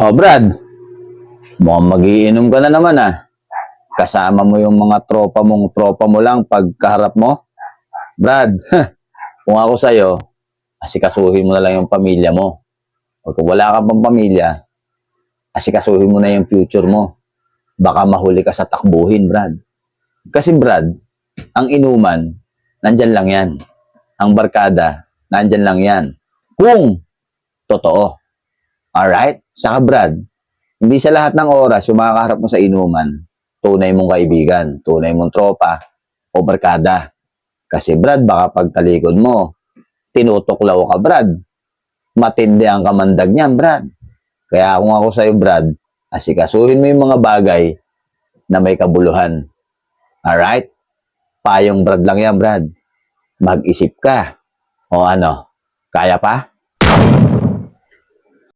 Oh, Brad, mukhang magiinom ka na naman ah. Kasama mo yung mga tropa mo lang pagkaharap mo. Brad, kung ako sa'yo, asikasuhin mo na lang yung pamilya mo. O kung wala ka pang pamilya, asikasuhin mo na yung future mo. Baka mahuli ka sa takbuhin, Brad. Kasi Brad, ang inuman, nandyan lang yan. Ang barkada, nandyan lang yan. Kung totoo. Alright? Saka Brad, hindi sa lahat ng oras yung makakaharap mo sa inuman, tunay mong kaibigan, tunay mong tropa, o barkada. Kasi Brad, baka pagtalikod mo, tinutuklaw ka, Brad. Matindi ang kamandag niyan, Brad. Kaya kung ako sa'yo, Brad, asikasuhin mo yung mga bagay na may kabuluhan. Alright? Payong Brad lang yan, Brad. Mag-isip ka. O ano, kaya pa?